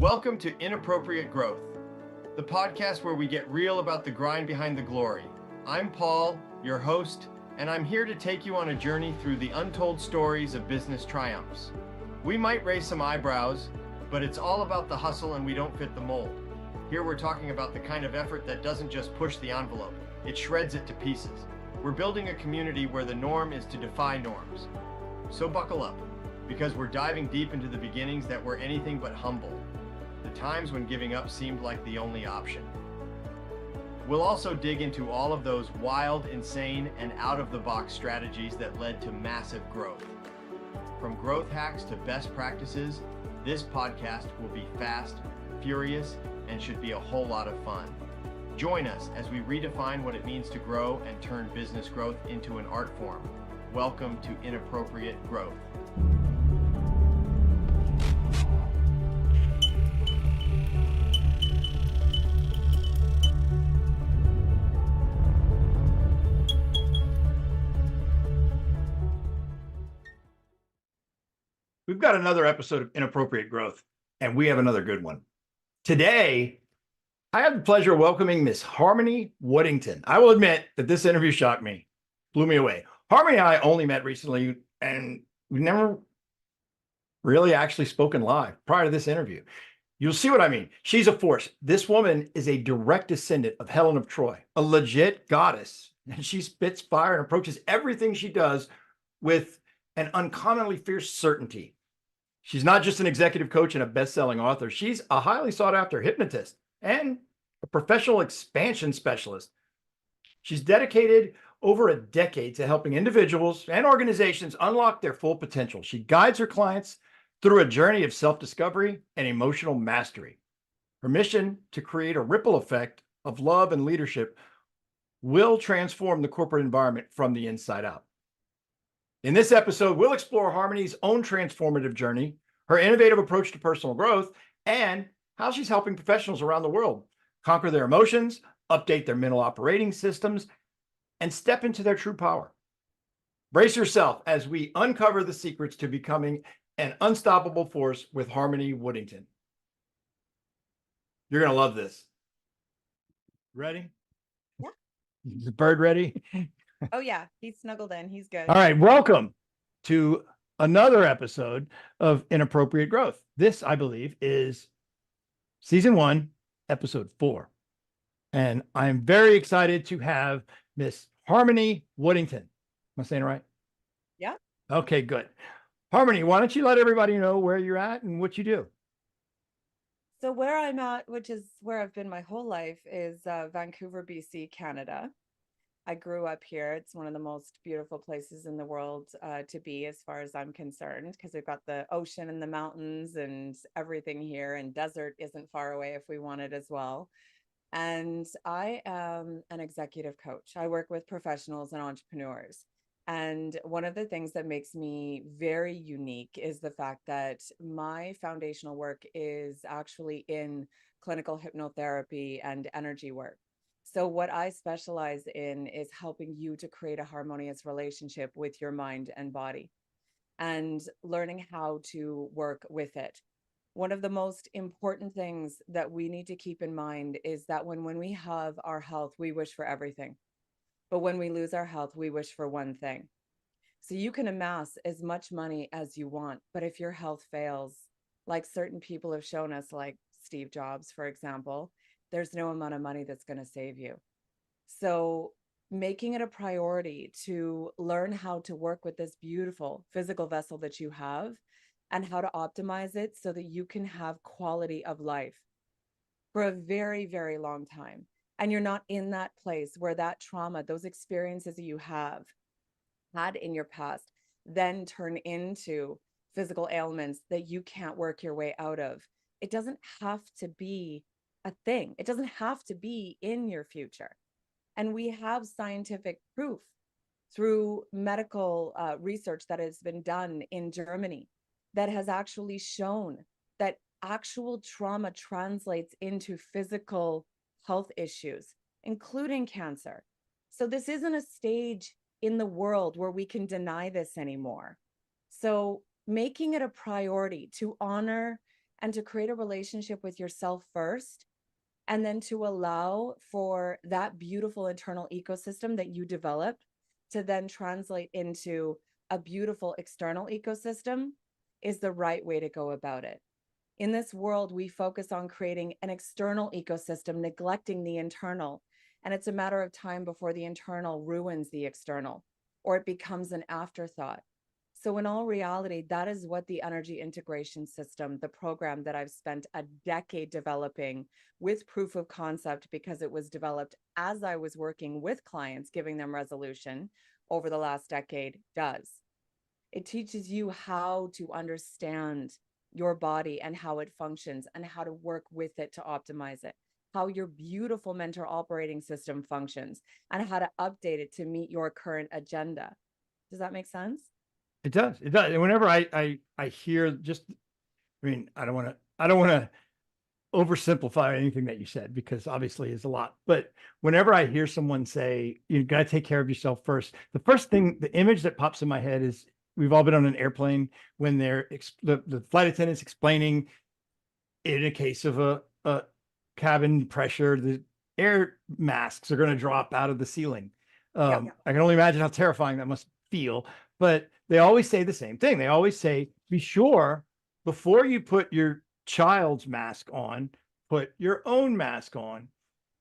Welcome to Inappropriate Growth, the podcast where we get real about the grind behind the glory. I'm Paul, your host, and I'm here to take you on a journey through the untold stories of business triumphs. We might raise some eyebrows, but it's all about the hustle and we don't fit the mold. Here we're talking about the kind of effort that doesn't just push the envelope, it shreds it to pieces. We're building a community where the norm is to defy norms. So buckle up, because we're diving deep into the beginnings that were anything but humble. The times when giving up seemed like the only option. We'll also dig into all of those wild, insane, and out-of-the-box strategies that led to massive growth. From growth hacks to best practices, this podcast will be fast, furious, and should be a whole lot of fun. Join us as we redefine what it means to grow and turn business growth into an art form. Welcome to Inappropriate Growth. We've got another episode of Inappropriate Growth, and we have another good one. Today, I have the pleasure of welcoming Miss Harmony Woodington. I will admit that this interview shocked me, blew me away. Harmony and I only met recently, and we've never really actually spoken live prior to this interview. You'll see what I mean. She's a force. This woman is a direct descendant of Helen of Troy, a legit goddess, and she spits fire and approaches everything she does with an uncommonly fierce certainty. She's not just an executive coach and a best-selling author. She's a highly sought-after hypnotist and a professional expansion specialist. She's dedicated over a decade to helping individuals and organizations unlock their full potential. She guides her clients through a journey of self-discovery and emotional mastery. Her mission to create a ripple effect of love and leadership will transform the corporate environment from the inside out. In this episode, we'll explore Harmony's own transformative journey, her innovative approach to personal growth, and how she's helping professionals around the world conquer their emotions, update their mental operating systems, and step into their true power. Brace yourself as we uncover the secrets to becoming an unstoppable force with Harmony Woodington. You're going to love this. Ready? Yeah. Is the bird ready? Oh yeah, he's snuggled in. He's good. All right, welcome to another episode of Inappropriate Growth. This, I believe, is season 1, episode 4. And I'm very excited to have Miss Harmony Woodington. Am I saying it right? Yeah. Okay, good. Harmony, why don't you let everybody know where you're at and what you do? So where I'm at, which is where I've been my whole life, is Vancouver, BC, Canada. I grew up here. It's one of the most beautiful places in the world to be, as far as I'm concerned, because we've got the ocean and the mountains and everything here, and desert isn't far away if we want it as well. And I am an executive coach. I work with professionals and entrepreneurs. And one of the things that makes me very unique is the fact that my foundational work is actually in clinical hypnotherapy and energy work. So what I specialize in is helping you to create a harmonious relationship with your mind and body and learning how to work with it. One of the most important things that we need to keep in mind is that when we have our health, we wish for everything. But when we lose our health, we wish for one thing. So you can amass as much money as you want, but if your health fails, like certain people have shown us, like Steve Jobs, for example, there's no amount of money that's going to save you. So making it a priority to learn how to work with this beautiful physical vessel that you have and how to optimize it so that you can have quality of life for a very, very long time. And you're not in that place where that trauma, those experiences that you have had in your past, then turn into physical ailments that you can't work your way out of. It doesn't have to be a thing. It doesn't have to be in your future. And we have scientific proof through medical research that has been done in Germany that has actually shown that actual trauma translates into physical health issues, including cancer. So this isn't a stage in the world where we can deny this anymore. So making it a priority to honor and to create a relationship with yourself first, and then to allow for that beautiful internal ecosystem that you developed to then translate into a beautiful external ecosystem is the right way to go about it. In this world, we focus on creating an external ecosystem, neglecting the internal. And it's a matter of time before the internal ruins the external, or it becomes an afterthought. So in all reality, that is what the energy integration system, the program that I've spent a decade developing with proof of concept, because it was developed as I was working with clients, giving them resolution over the last decade, does. It teaches you how to understand your body and how it functions and how to work with it to optimize it, how your beautiful mental operating system functions, and how to update it to meet your current agenda. Does that make sense? It does. It does. And whenever I hear just, I mean, I don't want to oversimplify anything that you said, because obviously it's a lot. But whenever I hear someone say, you got to take care of yourself first, the first thing, the image that pops in my head is, we've all been on an airplane when the flight attendant's explaining, in a case of a cabin pressure, the air masks are going to drop out of the ceiling. I can only imagine how terrifying that must feel. But they always say the same thing. They always say, be sure before you put your child's mask on, put your own mask on.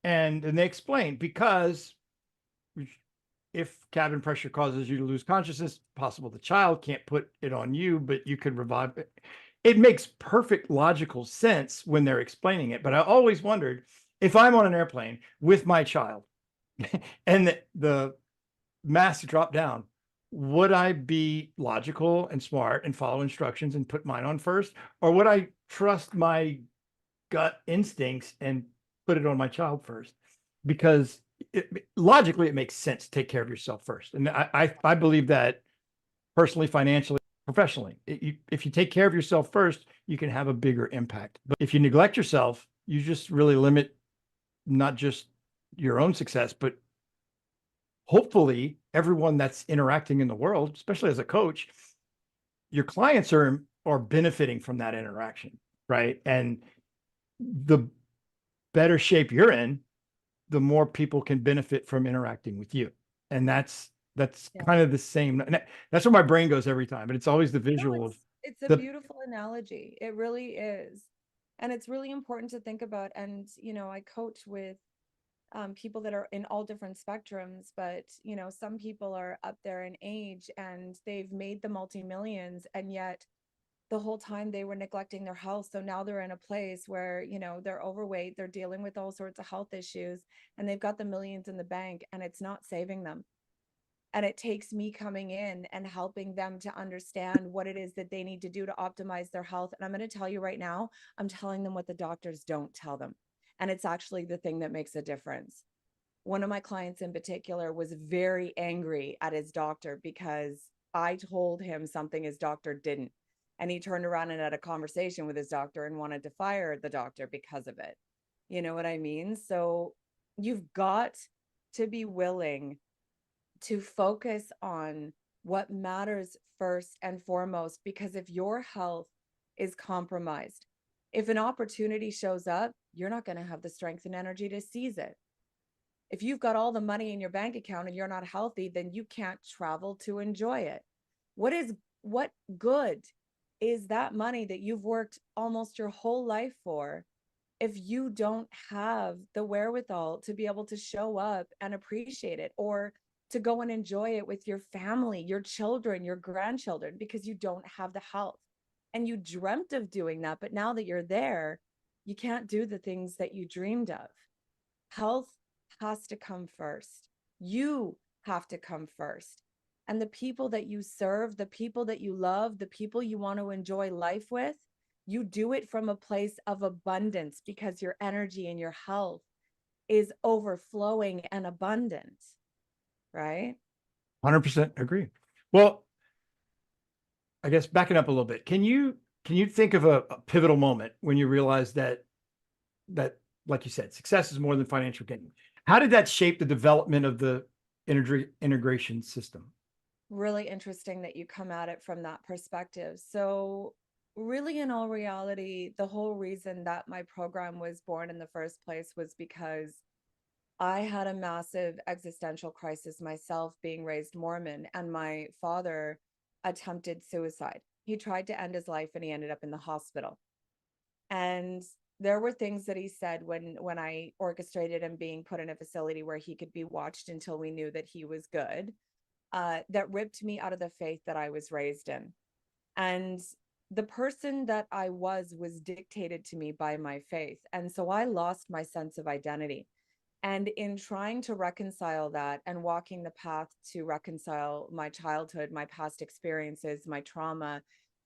And they explain, because if cabin pressure causes you to lose consciousness, possible the child can't put it on you, but you can revive it. It makes perfect logical sense when they're explaining it. But I always wondered, if I'm on an airplane with my child and the mask drop down, would I be logical and smart and follow instructions and put mine on first? Or would I trust my gut instincts and put it on my child first? Because logically, it makes sense to take care of yourself first. And I believe that personally, financially, professionally. If you take care of yourself first, you can have a bigger impact. But if you neglect yourself, you just really limit not just your own success, but hopefully everyone that's interacting in the world, especially as a coach. Your clients are benefiting from that interaction, right? And the better shape you're in, the more people can benefit from interacting with you. And that's kind of the same. That's where my brain goes every time, but it's always the visual of it's a beautiful analogy. It really is. And it's really important to think about. And, I coach with people that are in all different spectrums, but, some people are up there in age and they've made the multi-millions, and yet the whole time they were neglecting their health. So now they're in a place where, they're overweight, they're dealing with all sorts of health issues, and they've got the millions in the bank and it's not saving them. And it takes me coming in and helping them to understand what it is that they need to do to optimize their health. And I'm going to tell you right now, I'm telling them what the doctors don't tell them. And it's actually the thing that makes a difference. One of my clients in particular was very angry at his doctor because I told him something his doctor didn't. And he turned around and had a conversation with his doctor and wanted to fire the doctor because of it. You know what I mean? So you've got to be willing to focus on what matters first and foremost, because if your health is compromised, if an opportunity shows up, you're not going to have the strength and energy to seize it. If you've got all the money in your bank account and you're not healthy, then you can't travel to enjoy it. What good is that money that you've worked almost your whole life for if you don't have the wherewithal to be able to show up and appreciate it, or to go and enjoy it with your family, your children, your grandchildren, because you don't have the health? And you dreamt of doing that, but now that you're there, you can't do the things that you dreamed of. Health has to come first. You have to come first. And the people that you serve, the people that you love, the people you want to enjoy life with, you do it from a place of abundance, because your energy and your health is overflowing and abundant. Right? 100% agree. Well, I guess backing up a little bit, can you think of a pivotal moment when you realized that, like you said, success is more than financial gain? How did that shape the development of the integration system? Really interesting that you come at it from that perspective. So really, in all reality, the whole reason that my program was born in the first place was because I had a massive existential crisis myself, being raised Mormon, and my father attempted suicide. He tried to end his life and he ended up in the hospital. And there were things that he said when I orchestrated him being put in a facility where he could be watched until we knew that he was good, that ripped me out of the faith that I was raised in. And the person that I was dictated to me by my faith. And so I lost my sense of identity. And in trying to reconcile that and walking the path to reconcile my childhood, my past experiences, my trauma,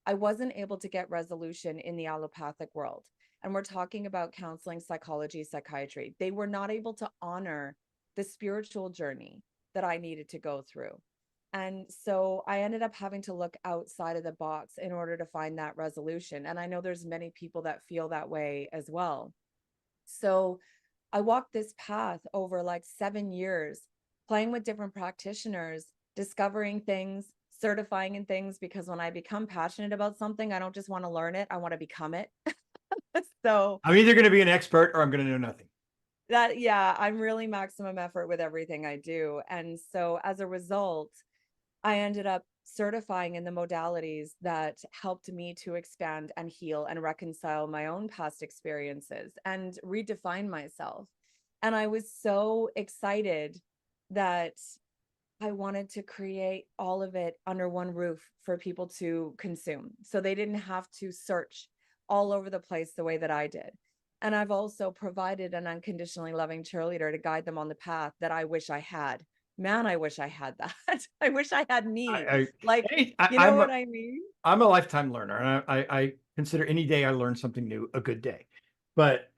I wasn't able to get resolution in the allopathic world. And we're talking about counseling, psychology, psychiatry. They were not able to honor the spiritual journey that I needed to go through. And so I ended up having to look outside of the box in order to find that resolution. And I know there's many people that feel that way as well. So I walked this path over like 7 years, playing with different practitioners, discovering things, certifying in things, because when I become passionate about something, I don't just want to learn it, I want to become it. So I'm either going to be an expert or I'm going to know nothing. yeah, I'm really maximum effort with everything I do. And so as a result, I ended up certifying in the modalities that helped me to expand and heal and reconcile my own past experiences and redefine myself. And I was so excited that I wanted to create all of it under one roof for people to consume. So they didn't have to search all over the place the way that I did. And I've also provided an unconditionally loving cheerleader to guide them on the path that I wish I had. Man, I wish I had that. I wish I had me. You know what I mean? I'm a lifetime learner, and I consider any day I learn something new a good day. But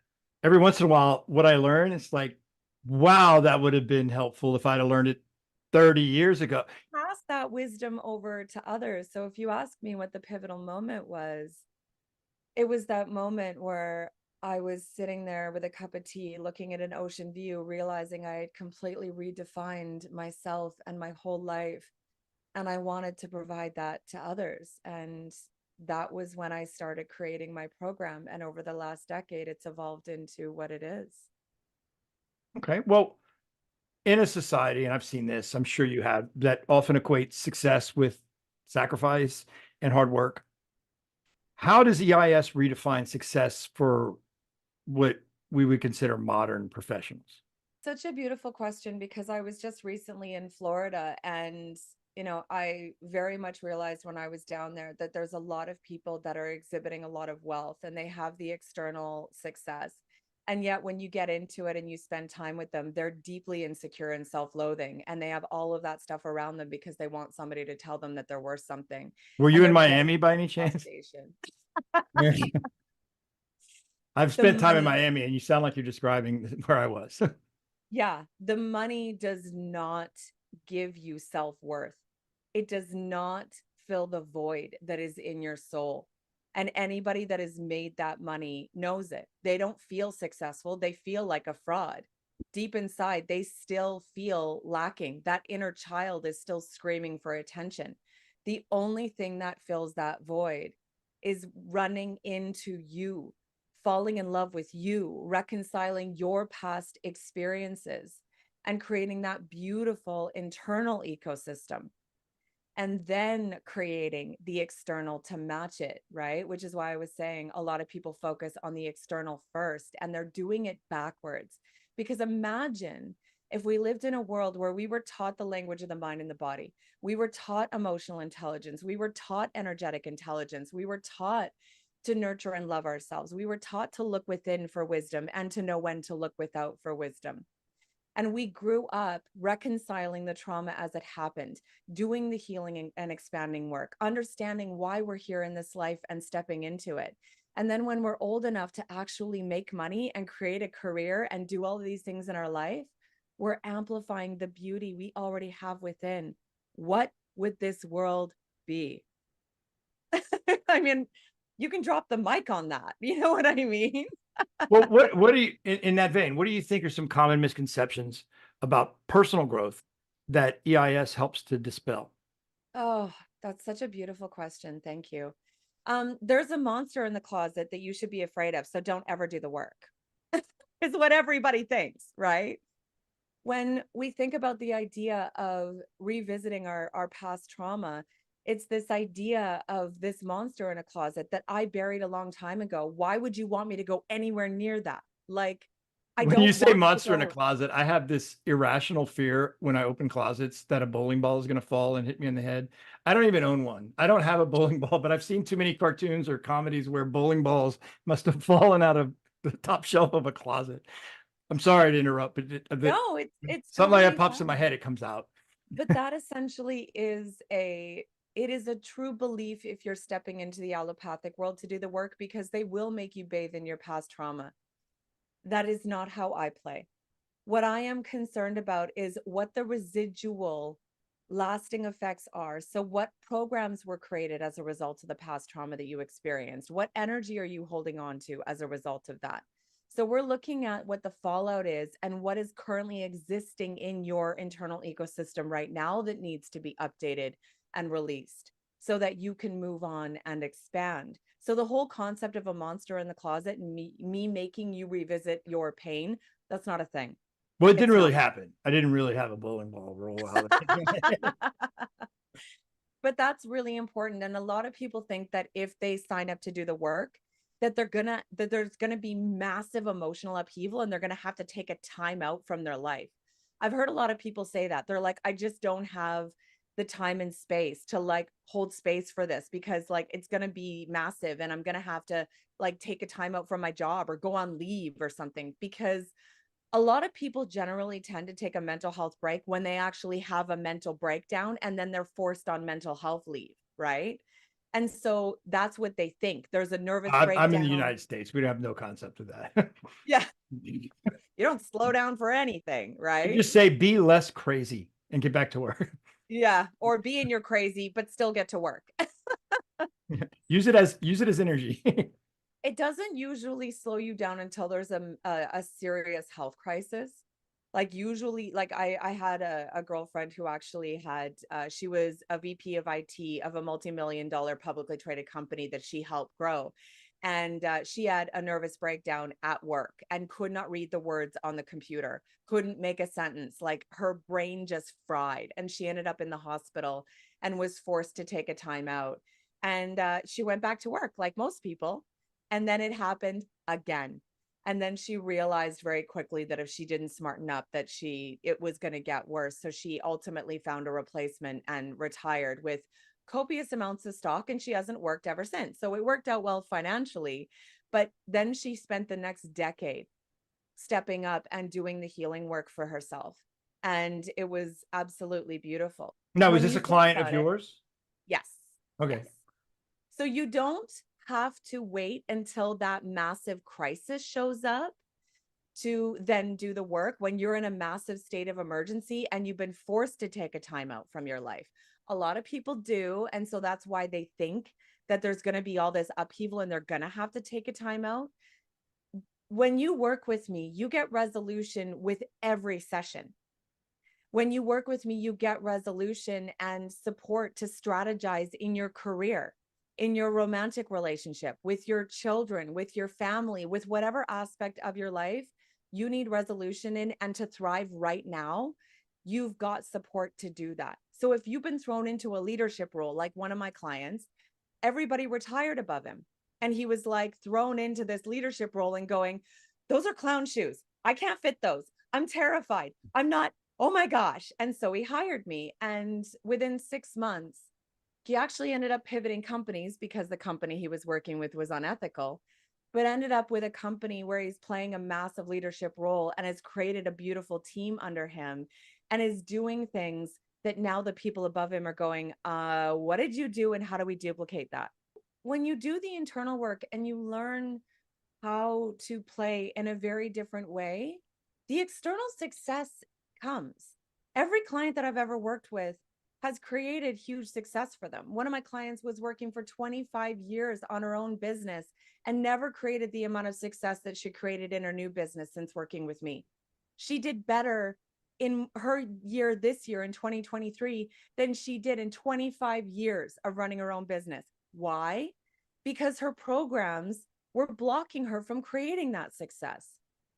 every once in a while, what I learn, it's like, wow, that would have been helpful if I'd have learned it 30 years ago. Pass that wisdom over to others. So if you ask me what the pivotal moment was, it was that moment where I was sitting there with a cup of tea, looking at an ocean view, realizing I had completely redefined myself and my whole life. And I wanted to provide that to others. And that was when I started creating my program. And over the last decade, it's evolved into what it is. Okay. Well, in a society, and I've seen this, I'm sure you have, that often equates success with sacrifice and hard work. How does EIS redefine success for what we would consider modern professionals? Such a beautiful question, because I was just recently in Florida, and I very much realized when I was down there that there's a lot of people that are exhibiting a lot of wealth and they have the external success. And yet when you get into it and you spend time with them, they're deeply insecure and self-loathing, and they have all of that stuff around them because they want somebody to tell them that they're worth something. Were And you in they're Miami by any chance? I've spent time in Miami, and you sound like you're describing where I was. Yeah, the money does not give you self-worth. It does not fill the void that is in your soul. And anybody that has made that money knows it. They don't feel successful. They feel like a fraud. Deep inside, they still feel lacking. That inner child is still screaming for attention. The only thing that fills that void is running into you, falling in love with you, reconciling your past experiences, and creating that beautiful internal ecosystem, and then creating the external to match it, right? Which is why I was saying a lot of people focus on the external first, and they're doing it backwards. Because imagine if we lived in a world where we were taught the language of the mind and the body, we were taught emotional intelligence, we were taught energetic intelligence, we were taught to nurture and love ourselves, we were taught to look within for wisdom and to know when to look without for wisdom. And we grew up reconciling the trauma as it happened, doing the healing and expanding work, understanding why we're here in this life and stepping into it. And then when we're old enough to actually make money and create a career and do all of these things in our life, we're amplifying the beauty we already have within. What would this world be? I mean, you can drop the mic on that. You know what I mean? Well, what do you, in that vein, what do you think are some common misconceptions about personal growth that EIS helps to dispel? Oh, that's such a beautiful question. Thank you. There's a monster in the closet that you should be afraid of, so don't ever do the work. Is what everybody thinks, right? When we think about the idea of revisiting our past trauma, it's this idea of this monster in a closet that I buried a long time ago. Why would you want me to go anywhere near that? Like, I When you don't say want to monster in a go. closet, I have this irrational fear when I open closets that a bowling ball is going to fall and hit me in the head. I don't even own one. I don't have a bowling ball, but I've seen too many cartoons or comedies where bowling balls must have fallen out of the top shelf of a closet. I'm sorry to interrupt, but No, it's something like that totally pops in my fine. head, it comes out. But that essentially is it is a true belief if you're stepping into the allopathic world to do the work, because they will make you bathe in your past trauma. That is not how I play. What I am concerned about is what the residual lasting effects are. So, what programs were created as a result of the past trauma that you experienced? What energy are you holding on to as a result of that? So, we're looking at what the fallout is and what is currently existing in your internal ecosystem right now that needs to be updated and released so that you can move on and expand. So, the whole concept of a monster in the closet and me making you revisit your pain, that's not a thing. Well, it didn't It's really not. happen. I didn't really have a bowling ball roll out. But that's really important. And a lot of people think that if they sign up to do the work, that there's gonna be massive emotional upheaval and they're gonna have to take a time out from their life. I've heard a lot of people say that. They're like, I just don't have the time and space to like hold space for this because like it's gonna be massive and I'm gonna have to like take a time out from my job or go on leave or something, because a lot of people generally tend to take a mental health break when they actually have a mental breakdown and then they're forced on mental health leave, right? And so that's what they think. There's a nervous I'm in the breakdown. United States. We don't have no concept of that. Yeah, you don't slow down for anything, You right? just say be less crazy and get back to work. Yeah, or be in your crazy but still get to work. Use it as energy. It doesn't usually slow you down until there's a serious health crisis. Like usually, like I had a girlfriend who actually had she was a VP of IT of a multi-million-dollar publicly traded company that she helped grow. And she had a nervous breakdown at work and could not read the words on the computer, couldn't make a sentence. Like her brain just fried. And she ended up in the hospital and was forced to take a time out. And she went back to work like most people, and then it happened again. And then she realized very quickly that if she didn't smarten up, that it was going to get worse. So she ultimately found a replacement and retired with copious amounts of stock, and she hasn't worked ever since. So it worked out well financially. But then she spent the next decade stepping up and doing the healing work for herself. And it was absolutely beautiful. Now, is When this you a think client of about it, yours? yes, Okay. yes. So you don't have to wait until that massive crisis shows up to then do the work when you're in a massive state of emergency and you've been forced to take a time out from your life. A lot of people do. And so that's why they think that there's going to be all this upheaval and they're going to have to take a time out. When you work with me, you get resolution with every session. When you work with me, you get resolution and support to strategize in your career, in your romantic relationship, with your children, with your family, with whatever aspect of your life you need resolution in and to thrive right now. You've got support to do that. So if you've been thrown into a leadership role, like one of my clients, everybody retired above him. And he was like thrown into this leadership role and going, those are clown shoes. I can't fit those. I'm terrified. I'm not, oh my gosh. And so he hired me. And within 6 months, he actually ended up pivoting companies because the company he was working with was unethical, but ended up with a company where he's playing a massive leadership role and has created a beautiful team under him and is doing things that now the people above him are going, what did you do and how do we duplicate that? When you do the internal work and you learn how to play in a very different way, the external success comes. Every client that I've ever worked with has created huge success for them. One of my clients was working for 25 years on her own business and never created the amount of success that she created in her new business since working with me. She did better in her year this year in 2023 than she did in 25 years of running her own business. Why? because her programs were blocking her from creating that success.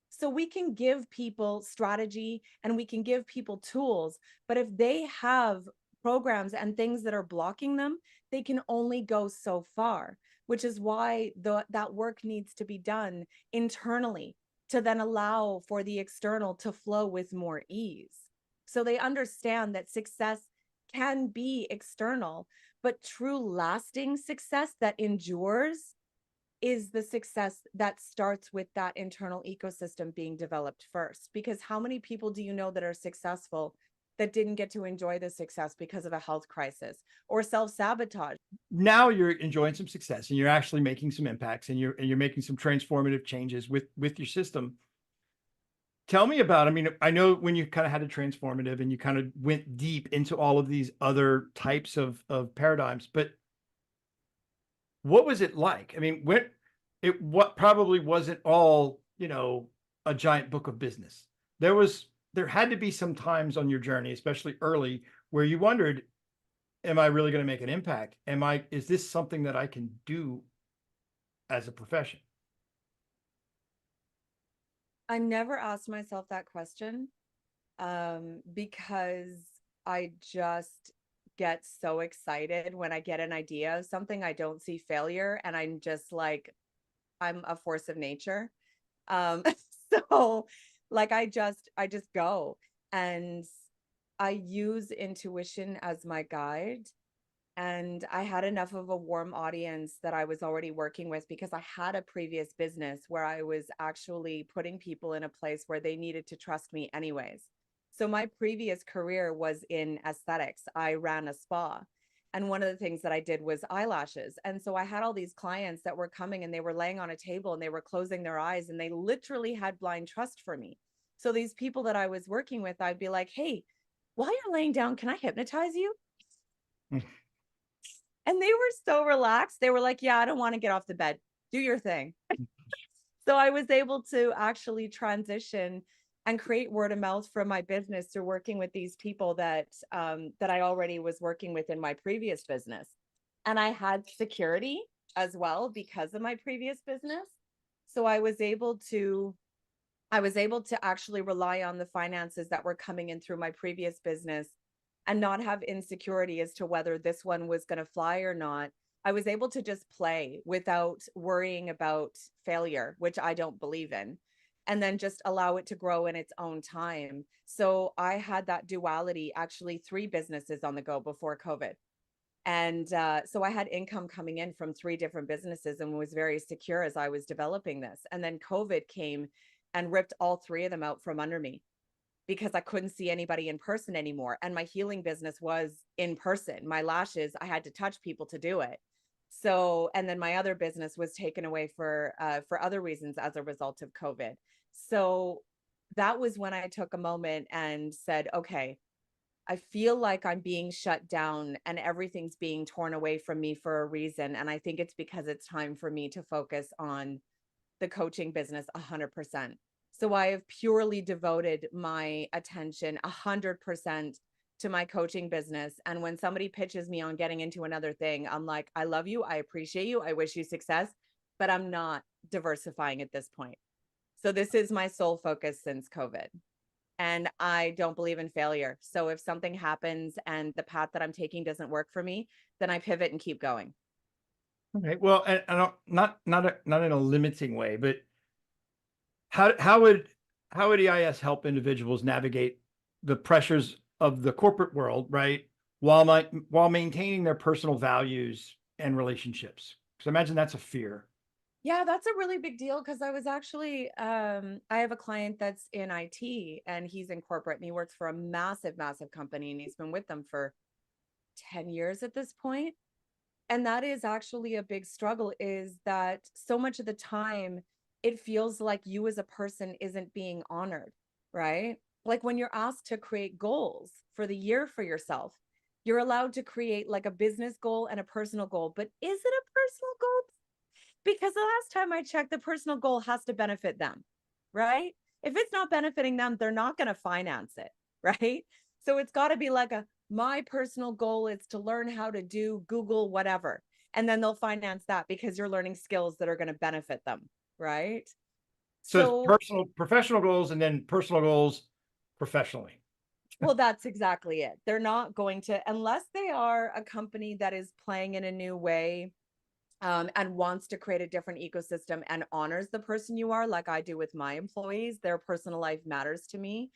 So we can give people strategy and we can give people tools, but if they have programs and things that are blocking them, they can only go so far, which is why that work needs to be done internally to then allow for the external to flow with more ease. So they understand that success can be external, but true lasting success that endures is the success that starts with that internal ecosystem being developed first. Because how many people do you know that are successful that didn't get to enjoy the success because of a health crisis or self-sabotage? Now you're enjoying some success and you're actually making some impacts and you're making some transformative changes with your system. Tell me about, I mean, I know when you kind of had a transformative and you kind of went deep into all of these other types of paradigms, but what was it like? I mean, what probably wasn't all, a giant book of business. There had to be some times on your journey, especially early, where you wondered, am I really going to make an impact? Is this something that I can do as a profession? I never asked myself that question because I just get so excited when I get an idea of something. I don't see failure, and I'm just like, I'm a force of nature. Um, so like I just go, and I use intuition as my guide. And I had enough of a warm audience that I was already working with because I had a previous business where I was actually putting people in a place where they needed to trust me anyways. So my previous career was in aesthetics. I ran a spa. And one of the things that I did was eyelashes. And so I had all these clients that were coming and they were laying on a table and they were closing their eyes and they literally had blind trust for me. So these people that I was working with, I'd be like, hey, while you're laying down, can I hypnotize you? And they were so relaxed. They were like, yeah, I don't want to get off the bed. Do your thing. So I was able to actually transition and create word of mouth from my business through working with these people that I already was working with in my previous business. And I had security as well because of my previous business. So I was able to actually rely on the finances that were coming in through my previous business and not have insecurity as to whether this one was going to fly or not. I was able to just play without worrying about failure, which I don't believe in, and then just allow it to grow in its own time. So I had that duality, actually 3 businesses on the go before COVID. And so I had income coming in from 3 different businesses and was very secure as I was developing this. And then COVID came and ripped all 3 of them out from under me because I couldn't see anybody in person anymore. And my healing business was in person. My lashes, I had to touch people to do it. So, and then my other business was taken away for other reasons as a result of COVID. So that was when I took a moment and said, okay, I feel like I'm being shut down and everything's being torn away from me for a reason. And I think it's because it's time for me to focus on the coaching business 100%. So I have purely devoted my attention 100% to my coaching business. And when somebody pitches me on getting into another thing, I'm like, I love you. I appreciate you. I wish you success, but I'm not diversifying at this point. So this is my sole focus since COVID. And I don't believe in failure. So if something happens and the path that I'm taking doesn't work for me, then I pivot and keep going. Okay. Well, and I don't, not in a limiting way, but how would EIS help individuals navigate the pressures of the corporate world, right? While maintaining their personal values and relationships? Because I imagine that's a fear. Yeah, that's a really big deal because I was actually, I have a client that's in IT and he's in corporate and he works for a massive, massive company and he's been with them for 10 years at this point. And that is actually a big struggle, is that so much of the time it feels like you as a person isn't being honored, right? Like when you're asked to create goals for the year for yourself, you're allowed to create like a business goal and a personal goal, but is it a personal goal? Because the last time I checked, the personal goal has to benefit them, right? If it's not benefiting them, they're not going to finance it, right? So it's got to be like my personal goal is to learn how to do Google whatever. And then they'll finance that because you're learning skills that are going to benefit them, right? So it's So, professional goals and then personal goals professionally. well, that's exactly it. They're not going to, unless they are a company that is playing in a new way, and wants to create a different ecosystem and honors the person you are, like I do with my employees. Their personal life matters to me,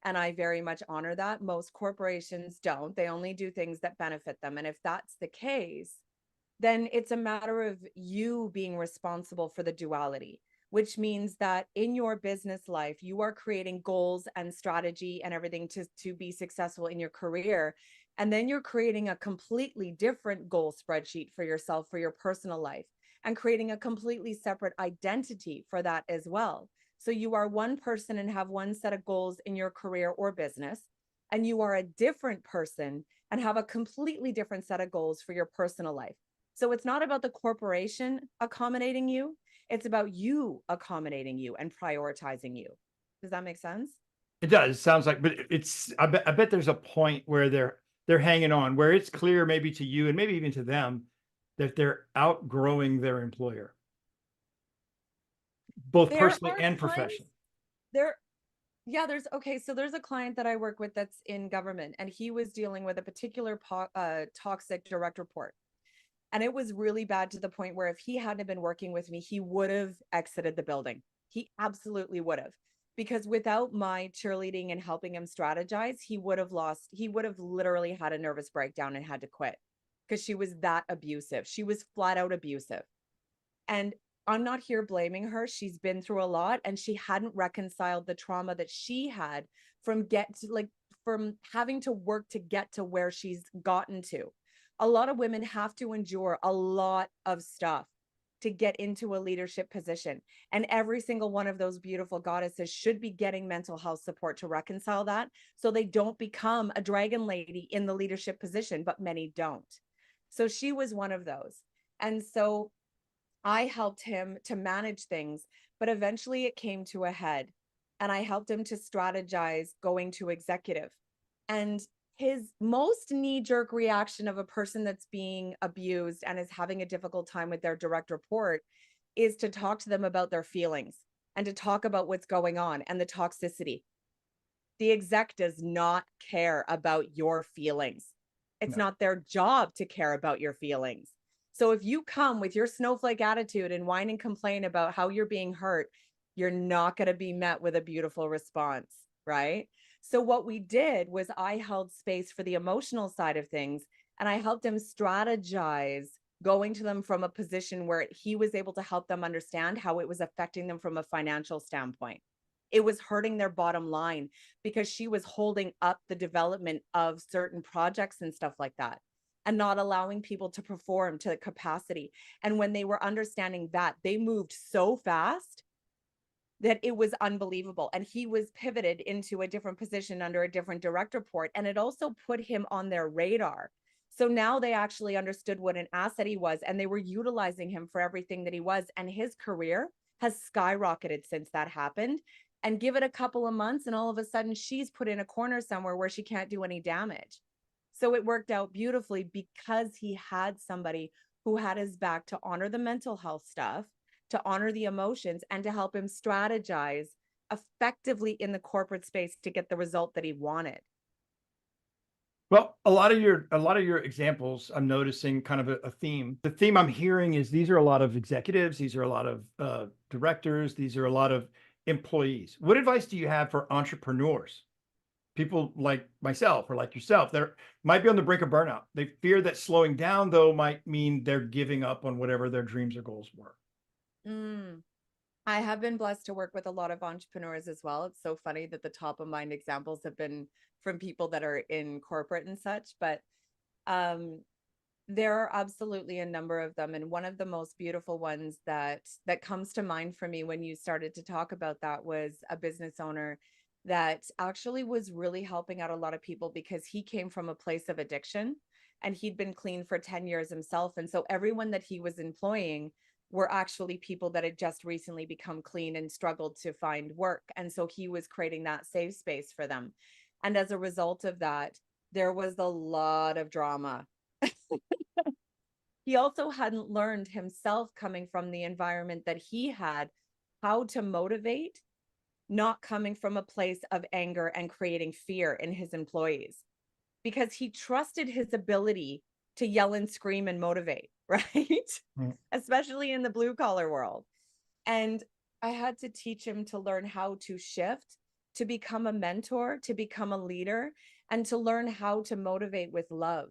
and I very much honor that. Most corporations don't. They only do things that benefit them. And if that's the case, then it's a matter of you being responsible for the duality, which means that in your business life, you are creating goals and strategy and everything to be successful in your career. And then you're creating a completely different goal spreadsheet for yourself, for your personal life, and creating a completely separate identity for that as well. So you are one person and have one set of goals in your career or business, and you are a different person and have a completely different set of goals for your personal life. So it's not about the corporation accommodating you. It's about you accommodating you and prioritizing you. Does that make sense? It does. Sounds like, but I bet there's a point where they're hanging on, where it's clear maybe to you and maybe even to them that they're outgrowing their employer, both There personally are and times professionally. there, yeah, there's okay. So there's a client that I work with that's in government, and he was dealing with a particular toxic direct report. And it was really bad to the point where if he hadn't been working with me, he would have exited the building. He absolutely would have. Because without my cheerleading and helping him strategize, he would have literally had a nervous breakdown and had to quit because she was that abusive. She was flat out abusive. And I'm not here blaming her. She's been through a lot and she hadn't reconciled the trauma that she had from having to work to get to where she's gotten to. A lot of women have to endure a lot of stuff to get into a leadership position. And every single one of those beautiful goddesses should be getting mental health support to reconcile that so they don't become a dragon lady in the leadership position, but many don't. So she was one of those. And so I helped him to manage things, but eventually it came to a head. And I helped him to strategize going to executive. And his most knee-jerk reaction of a person that's being abused and is having a difficult time with their direct report is to talk to them about their feelings and to talk about what's going on and the toxicity. The exec does not care about your feelings. It's No. not their job to care about your feelings. So if you come with your snowflake attitude and whine and complain about how you're being hurt, you're not going to be met with a beautiful response, right? So what we did was I held space for the emotional side of things, and I helped him strategize going to them from a position where he was able to help them understand how it was affecting them from a financial standpoint. It was hurting their bottom line because she was holding up the development of certain projects and stuff like that and not allowing people to perform to capacity. And when they were understanding that, they moved so fast that it was unbelievable. And he was pivoted into a different position under a different direct report. And it also put him on their radar. So now they actually understood what an asset he was, and they were utilizing him for everything that he was. And his career has skyrocketed since that happened. And give it a couple of months, and all of a sudden she's put in a corner somewhere where she can't do any damage. So it worked out beautifully because he had somebody who had his back to honor the mental health stuff, to honor the emotions, and to help him strategize effectively in the corporate space to get the result that he wanted. Well, a lot of your examples, I'm noticing kind of a theme. The theme I'm hearing is these are a lot of executives, these are a lot of directors, these are a lot of employees. What advice do you have for entrepreneurs? People like myself or like yourself that might be on the brink of burnout. They fear that slowing down, though, might mean they're giving up on whatever their dreams or goals were. I have been blessed to work with a lot of entrepreneurs as well. It's so funny that the top of mind examples have been from people that are in corporate and such, but there are absolutely a number of them. And one of the most beautiful ones that comes to mind for me when you started to talk about that was a business owner that actually was really helping out a lot of people because he came from a place of addiction and he'd been clean for 10 years himself. And so everyone that he was employing were actually people that had just recently become clean and struggled to find work. And so he was creating that safe space for them. And as a result of that, there was a lot of drama. he also hadn't learned himself, coming from the environment that he had, how to motivate, not coming from a place of anger and creating fear in his employees, because he trusted his ability to yell and scream and motivate, right? Mm. Especially in the blue collar world. And I had to teach him to learn how to shift, to become a mentor, to become a leader, and to learn how to motivate with love.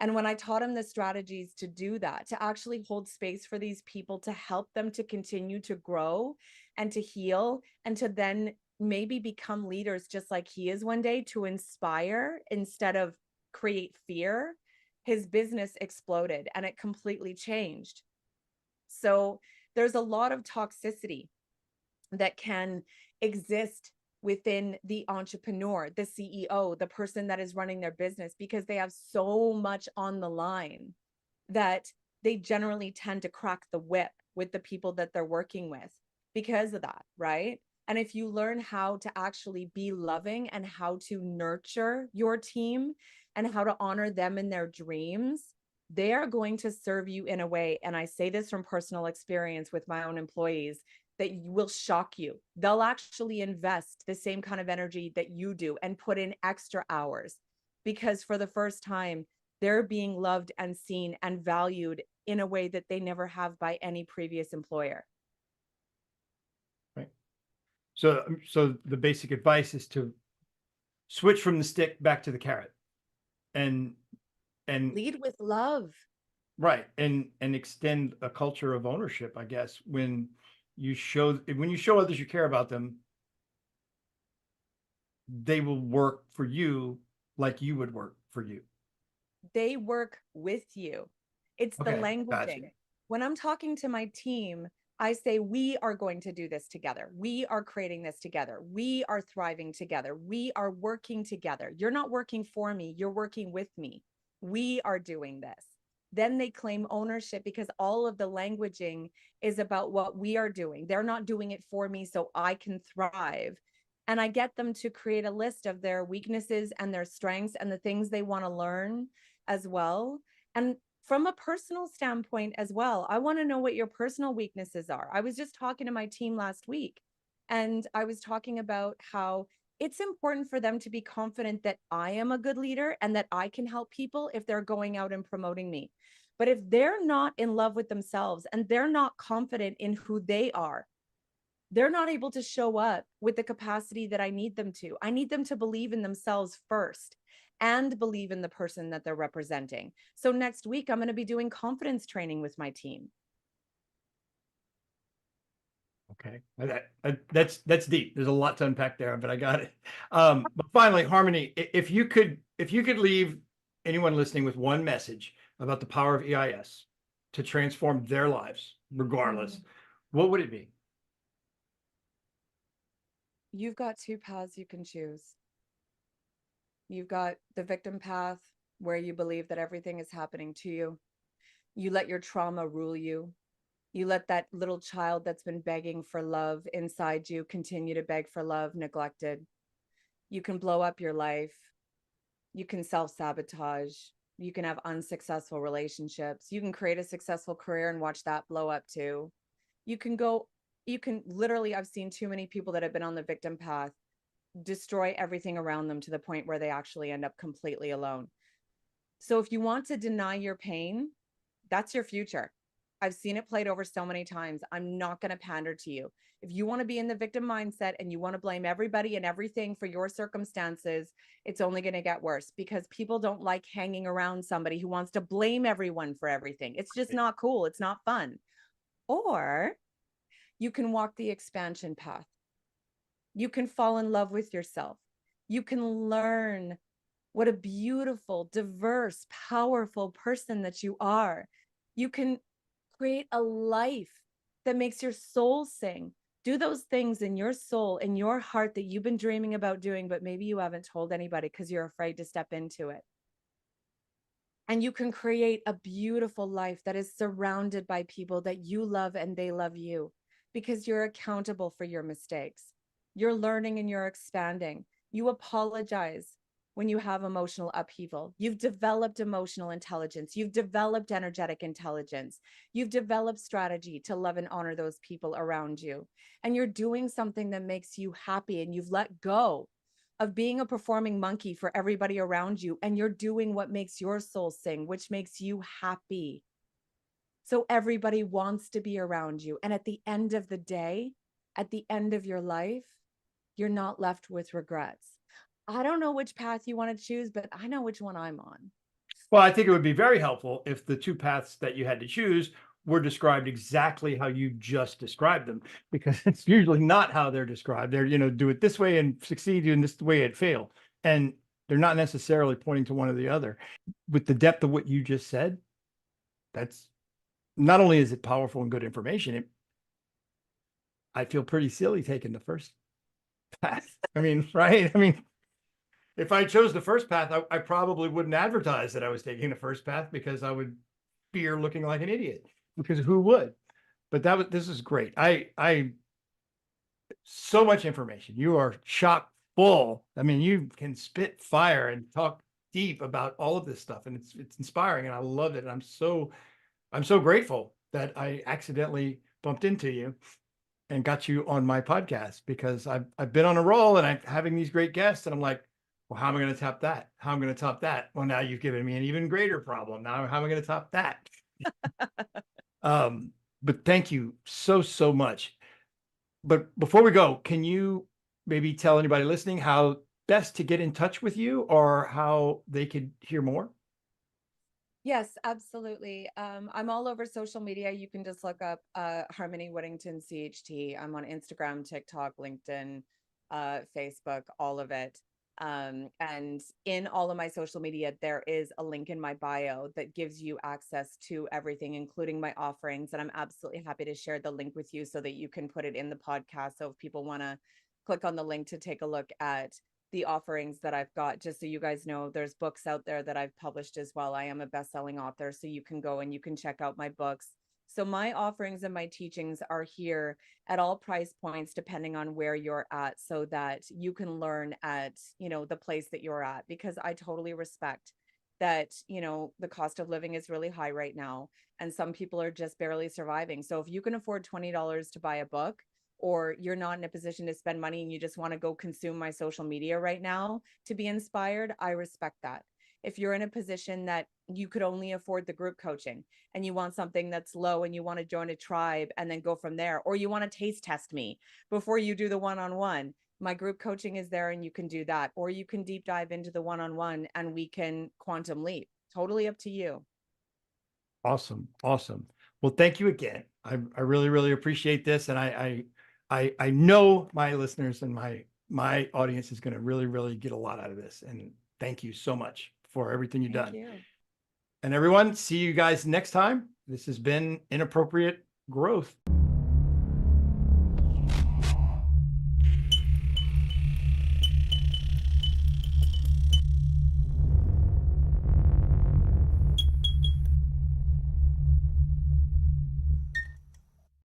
And when I taught him the strategies to do that, to actually hold space for these people, to help them to continue to grow and to heal, and to then maybe become leaders just like he is one day, to inspire instead of create fear, his business exploded and it completely changed. So there's a lot of toxicity that can exist within the entrepreneur, the CEO, the person that is running their business, because they have so much on the line that they generally tend to crack the whip with the people that they're working with because of that, right? And if you learn how to actually be loving and how to nurture your team and how to honor them in their dreams, they are going to serve you in a way. And I say this from personal experience with my own employees, that will shock you. They'll actually invest the same kind of energy that you do and put in extra hours, because for the first time, they're being loved and seen and valued in a way that they never have by any previous employer. Right. So the basic advice is to switch from the stick back to the carrot, and Lead with love. right, and extend a culture of ownership, I guess. When you show others you care about them, they will work for you like you would work for you. They work with you. It's the Okay, languaging. gotcha. When I'm talking to my team, I say, we are going to do this together. We are creating this together. We are thriving together. We are working together. You're not working for me. You're working with me. We are doing this. Then they claim ownership, because all of the languaging is about what we are doing. They're not doing it for me so I can thrive. And I get them to create a list of their weaknesses and their strengths and the things they want to learn as well. And from a personal standpoint as well, I want to know what your personal weaknesses are. I was just talking to my team last week, and I was talking about how it's important for them to be confident that I am a good leader and that I can help people if they're going out and promoting me. But if they're not in love with themselves and they're not confident in who they are, they're not able to show up with the capacity that I need them to. I need them to believe in themselves first and believe in the person that they're representing. So next week, I'm going to be doing confidence training with my team. Okay, that's deep. There's a lot to unpack there, but I got it. But finally, Harmony, if you could leave anyone listening with one message about the power of EIS to transform their lives, regardless, what would it be? You've got two paths you can choose. You've got the victim path, where you believe that everything is happening to you. You let your trauma rule you. You let that little child that's been begging for love inside you continue to beg for love, neglected. You can blow up your life. You can self-sabotage. You can have unsuccessful relationships. You can create a successful career and watch that blow up too. You can literally, I've seen too many people that have been on the victim path destroy everything around them to the point where they actually end up completely alone. So if you want to deny your pain, that's your future. I've seen it played over so many times. I'm not going to pander to you. If you want to be in the victim mindset and you want to blame everybody and everything for your circumstances, it's only going to get worse, because people don't like hanging around somebody who wants to blame everyone for everything. It's just not cool. It's not fun. Or you can walk the expansion path. You can fall in love with yourself. You can learn what a beautiful, diverse, powerful person that you are. You can create a life that makes your soul sing. Do those things in your soul, in your heart, that you've been dreaming about doing, but maybe you haven't told anybody because you're afraid to step into it. And you can create a beautiful life that is surrounded by people that you love and they love you, because you're accountable for your mistakes. You're learning and you're expanding. You apologize when you have emotional upheaval. You've developed emotional intelligence. You've developed energetic intelligence. You've developed strategy to love and honor those people around you. And you're doing something that makes you happy, and you've let go of being a performing monkey for everybody around you. And you're doing what makes your soul sing, which makes you happy. So everybody wants to be around you. And at the end of the day, at the end of your life, you're not left with regrets. I don't know which path you want to choose, but I know which one I'm on. Well, I think it would be very helpful if the two paths that you had to choose were described exactly how you just described them, because it's usually not how they're described. They're, do it this way and succeed, and this way and fail. And they're not necessarily pointing to one or the other. With the depth of what you just said, that's not only is it powerful and good information, I feel pretty silly taking the first path. I mean, right? I mean, if I chose the first path, I probably wouldn't advertise that I was taking the first path, because I would fear looking like an idiot, because who would? But this is great. I so much information. You are chock full. I mean, you can spit fire and talk deep about all of this stuff, and it's inspiring, and I love it. And I'm so grateful that I accidentally bumped into you and got you on my podcast, because I've been on a roll, and I'm having these great guests, and I'm like, well, how am I going to top that? How am I going to top that? Well, now you've given me an even greater problem. Now, how am I going to top that? But thank you so much. But before we go, can you maybe tell anybody listening how best to get in touch with you, or how they could hear more? Yes, absolutely. I'm all over social media. You can just look up Harmony Woodington CHT. I'm on Instagram, TikTok, LinkedIn, Facebook, all of it. And in all of my social media, there is a link in my bio that gives you access to everything, including my offerings. And I'm absolutely happy to share the link with you so that you can put it in the podcast. So if people want to click on the link to take a look at the offerings that I've got, just so you guys know, there's books out there that I've published as well. I am a best-selling author, so you can go and you can check out my books. So my offerings and my teachings are here at all price points, depending on where you're at, so that you can learn at, the place that you're at, because I totally respect that, the cost of living is really high right now, and some people are just barely surviving. So if you can afford $20 to buy a book, or you're not in a position to spend money and you just want to go consume my social media right now to be inspired, I respect that. If you're in a position that you could only afford the group coaching and you want something that's low and you want to join a tribe and then go from there, or you want to taste test me before you do the one-on-one, my group coaching is there and you can do that. Or you can deep dive into the one-on-one and we can quantum leap. Totally up to you. Awesome. Well, thank you again. I really appreciate this. And I know my listeners and my audience is going to really get a lot out of this. And thank you so much for everything you've done. Thank you. And everyone, see you guys next time. This has been Inappropriate Growth.